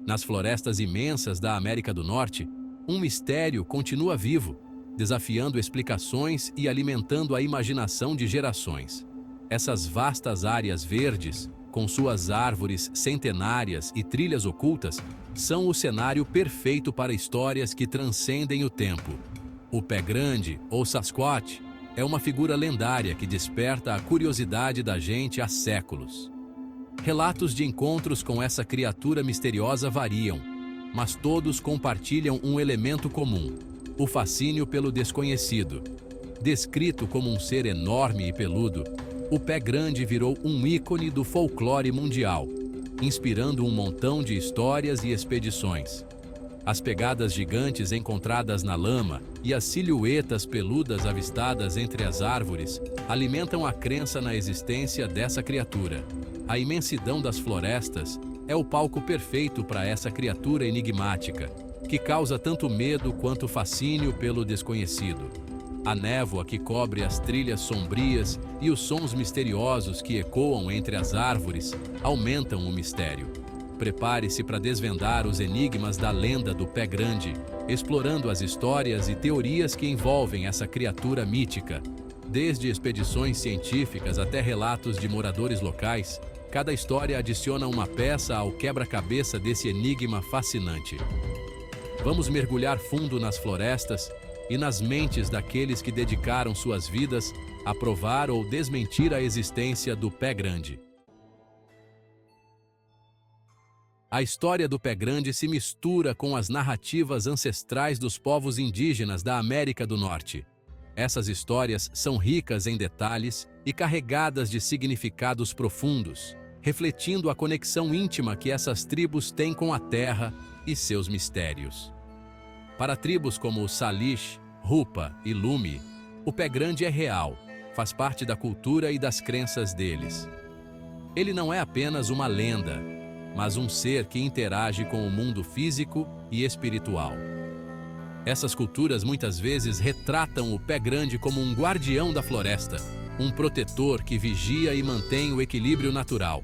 Nas florestas imensas da América do Norte, um mistério continua vivo, desafiando explicações e alimentando a imaginação de gerações. Essas vastas áreas verdes, com suas árvores centenárias e trilhas ocultas, são o cenário perfeito para histórias que transcendem o tempo. O Pé Grande, ou Sasquatch, é uma figura lendária que desperta a curiosidade da gente há séculos. Relatos de encontros com essa criatura misteriosa variam, mas todos compartilham um elemento comum: o fascínio pelo desconhecido. Descrito como um ser enorme e peludo, o Pé Grande virou um ícone do folclore mundial, inspirando um montão de histórias e expedições. As pegadas gigantes encontradas na lama e as silhuetas peludas avistadas entre as árvores alimentam a crença na existência dessa criatura. A imensidão das florestas é o palco perfeito para essa criatura enigmática, que causa tanto medo quanto fascínio pelo desconhecido. A névoa que cobre as trilhas sombrias e os sons misteriosos que ecoam entre as árvores aumentam o mistério. Prepare-se para desvendar os enigmas da lenda do Pé Grande, explorando as histórias e teorias que envolvem essa criatura mítica. Desde expedições científicas até relatos de moradores locais, cada história adiciona uma peça ao quebra-cabeça desse enigma fascinante. Vamos mergulhar fundo nas florestas e nas mentes daqueles que dedicaram suas vidas a provar ou desmentir a existência do Pé Grande. A história do Pé Grande se mistura com as narrativas ancestrais dos povos indígenas da América do Norte. Essas histórias são ricas em detalhes e carregadas de significados profundos, refletindo a conexão íntima que essas tribos têm com a terra e seus mistérios. Para tribos como o Salish, Rupa e Lumi, o Pé Grande é real, faz parte da cultura e das crenças deles. Ele não é apenas uma lenda, mas um ser que interage com o mundo físico e espiritual. Essas culturas muitas vezes retratam o Pé Grande como um guardião da floresta, um protetor que vigia e mantém o equilíbrio natural,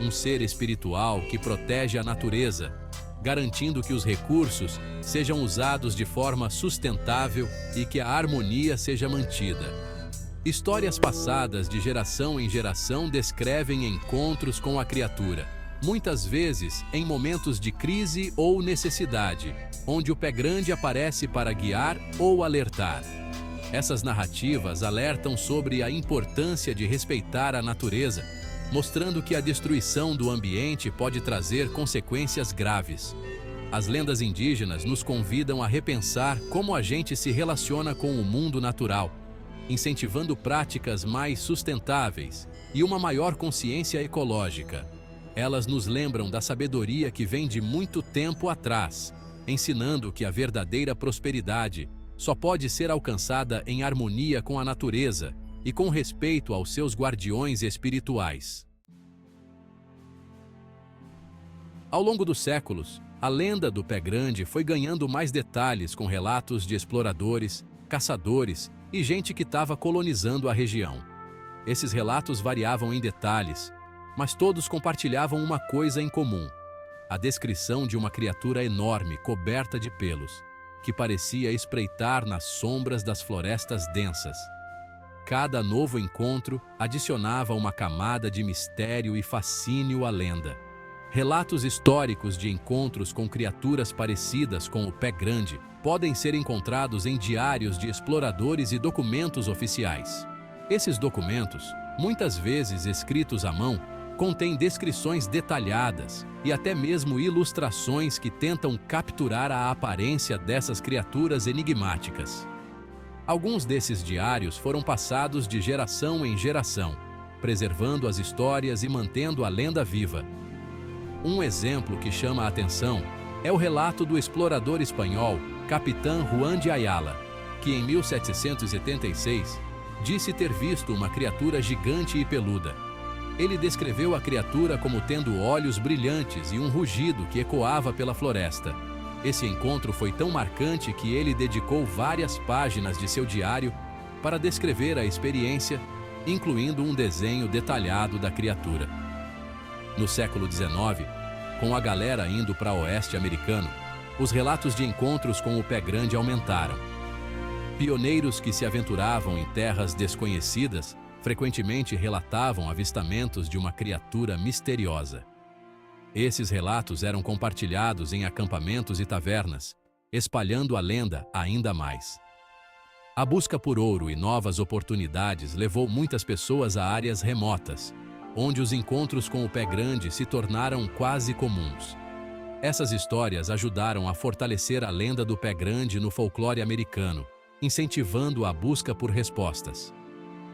um ser espiritual que protege a natureza, garantindo que os recursos sejam usados de forma sustentável e que a harmonia seja mantida. Histórias passadas de geração em geração descrevem encontros com a criatura, muitas vezes em momentos de crise ou necessidade, onde o Pé Grande aparece para guiar ou alertar. Essas narrativas alertam sobre a importância de respeitar a natureza, mostrando que a destruição do ambiente pode trazer consequências graves. As lendas indígenas nos convidam a repensar como a gente se relaciona com o mundo natural, incentivando práticas mais sustentáveis e uma maior consciência ecológica. Elas nos lembram da sabedoria que vem de muito tempo atrás, ensinando que a verdadeira prosperidade só pode ser alcançada em harmonia com a natureza e com respeito aos seus guardiões espirituais. Ao longo dos séculos, a lenda do Pé Grande foi ganhando mais detalhes com relatos de exploradores, caçadores e gente que estava colonizando a região. Esses relatos variavam em detalhes, mas todos compartilhavam uma coisa em comum: a descrição de uma criatura enorme coberta de pelos, que parecia espreitar nas sombras das florestas densas. Cada novo encontro adicionava uma camada de mistério e fascínio à lenda. Relatos históricos de encontros com criaturas parecidas com o Pé Grande podem ser encontrados em diários de exploradores e documentos oficiais. Esses documentos, muitas vezes escritos à mão, contém descrições detalhadas e até mesmo ilustrações que tentam capturar a aparência dessas criaturas enigmáticas. Alguns desses diários foram passados de geração em geração, preservando as histórias e mantendo a lenda viva. Um exemplo que chama a atenção é o relato do explorador espanhol Capitán Juan de Ayala, que em 1776 disse ter visto uma criatura gigante e peluda. Ele descreveu a criatura como tendo olhos brilhantes e um rugido que ecoava pela floresta. Esse encontro foi tão marcante que ele dedicou várias páginas de seu diário para descrever a experiência, incluindo um desenho detalhado da criatura. No século XIX, Com a galera indo para o oeste americano, os relatos de encontros com o Pé Grande aumentaram. Pioneiros que se aventuravam em terras desconhecidas frequentemente relatavam avistamentos de uma criatura misteriosa. Esses relatos eram compartilhados em acampamentos e tavernas, espalhando a lenda ainda mais. A busca por ouro e novas oportunidades levou muitas pessoas a áreas remotas, onde os encontros com o Pé Grande se tornaram quase comuns. Essas histórias ajudaram a fortalecer a lenda do Pé Grande no folclore americano, incentivando a busca por respostas.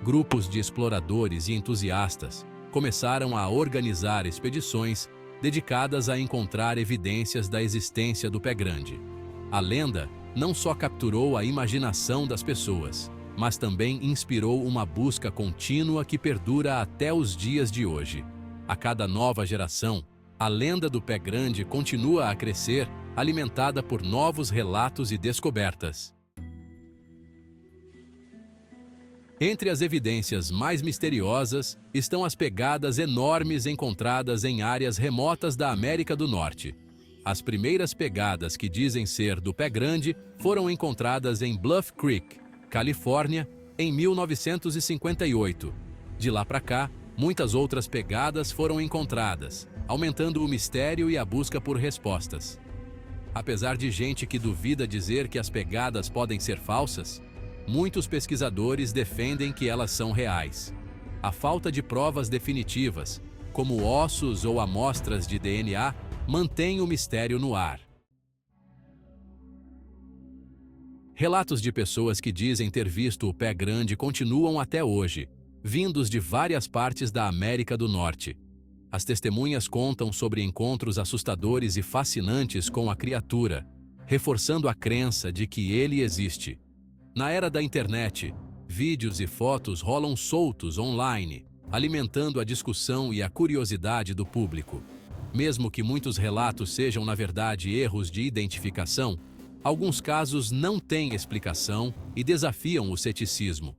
Grupos de exploradores e entusiastas começaram a organizar expedições dedicadas a encontrar evidências da existência do Pé Grande. A lenda não só capturou a imaginação das pessoas, mas também inspirou uma busca contínua que perdura até os dias de hoje. A cada nova geração, a lenda do Pé Grande continua a crescer, alimentada por novos relatos e descobertas. Entre as evidências mais misteriosas estão as pegadas enormes encontradas em áreas remotas da América do Norte. As primeiras pegadas que dizem ser do Pé Grande foram encontradas em Bluff Creek, Califórnia, em 1958. De lá para cá, muitas outras pegadas foram encontradas, aumentando o mistério e a busca por respostas. Apesar de gente que duvida dizer que as pegadas podem ser falsas, muitos pesquisadores defendem que elas são reais. A falta de provas definitivas, como ossos ou amostras de DNA, mantém o mistério no ar. Relatos de pessoas que dizem ter visto o Pé Grande continuam até hoje, vindos de várias partes da América do Norte. As testemunhas contam sobre encontros assustadores e fascinantes com a criatura, reforçando a crença de que ele existe. Na era da internet, vídeos e fotos rolam soltos online, alimentando a discussão e a curiosidade do público. Mesmo que muitos relatos sejam, na verdade, erros de identificação, alguns casos não têm explicação e desafiam o ceticismo.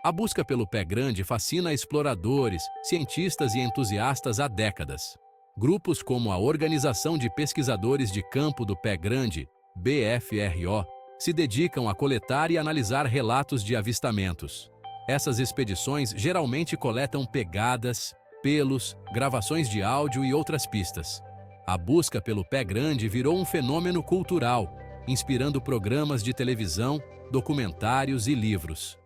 A busca pelo Pé Grande fascina exploradores, cientistas e entusiastas há décadas. Grupos como a Organização de Pesquisadores de Campo do Pé Grande, BFRO, se dedicam a coletar e analisar relatos de avistamentos. Essas expedições geralmente coletam pegadas, pelos, gravações de áudio e outras pistas. A busca pelo Pé Grande virou um fenômeno cultural, inspirando programas de televisão, documentários e livros.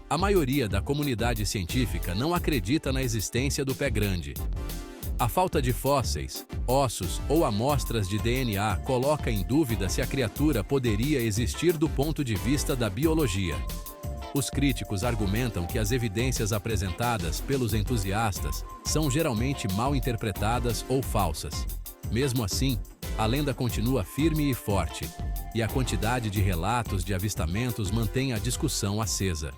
A maioria da comunidade científica não acredita na existência do Pé Grande. A falta de fósseis, ossos ou amostras de DNA coloca em dúvida se a criatura poderia existir do ponto de vista da biologia. Os críticos argumentam que as evidências apresentadas pelos entusiastas são geralmente mal interpretadas ou falsas. Mesmo assim, a lenda continua firme e forte, e a quantidade de relatos de avistamentos mantém a discussão acesa.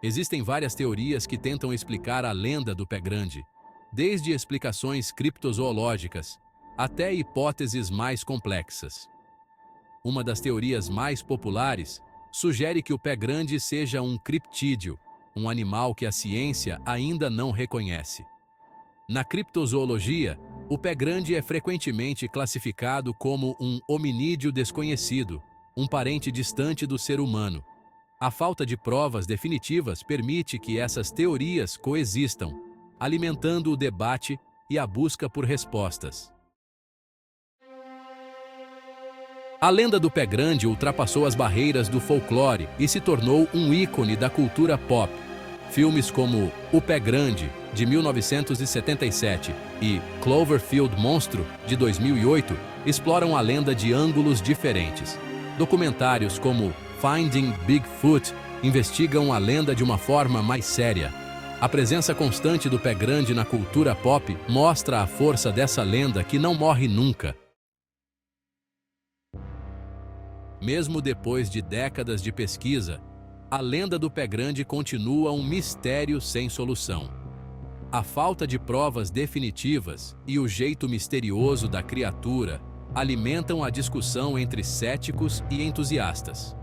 Existem várias teorias que tentam explicar a lenda do Pé Grande, desde explicações criptozoológicas até hipóteses mais complexas. Uma das teorias mais populares sugere que o Pé Grande seja um criptídeo, um animal que a ciência ainda não reconhece. Na criptozoologia, o Pé Grande é frequentemente classificado como um hominídeo desconhecido, um parente distante do ser humano. A falta de provas definitivas permite que essas teorias coexistam, alimentando o debate e a busca por respostas. A lenda do Pé Grande ultrapassou as barreiras do folclore e se tornou um ícone da cultura pop. Filmes como O Pé Grande, de 1977, e Cloverfield Monstro, de 2008, exploram a lenda de ângulos diferentes. Documentários como Finding Bigfoot investigam a lenda de uma forma mais séria. A presença constante do Pé Grande na cultura pop mostra a força dessa lenda que não morre nunca. Mesmo depois de décadas de pesquisa, a lenda do Pé Grande continua um mistério sem solução. A falta de provas definitivas e o jeito misterioso da criatura alimentam a discussão entre céticos e entusiastas.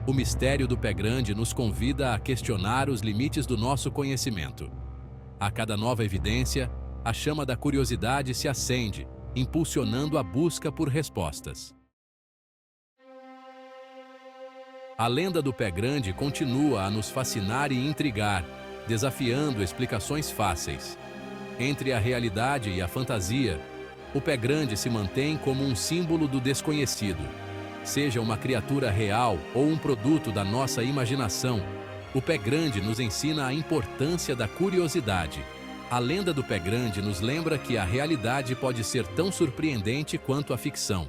O mistério do Pé Grande nos convida a questionar os limites do nosso conhecimento. A cada nova evidência, a chama da curiosidade se acende, impulsionando a busca por respostas. A lenda do Pé Grande continua a nos fascinar e intrigar, desafiando explicações fáceis. Entre a realidade e a fantasia, o Pé Grande se mantém como um símbolo do desconhecido. Seja uma criatura real ou um produto da nossa imaginação, o Pé Grande nos ensina a importância da curiosidade. A lenda do Pé Grande nos lembra que a realidade pode ser tão surpreendente quanto a ficção.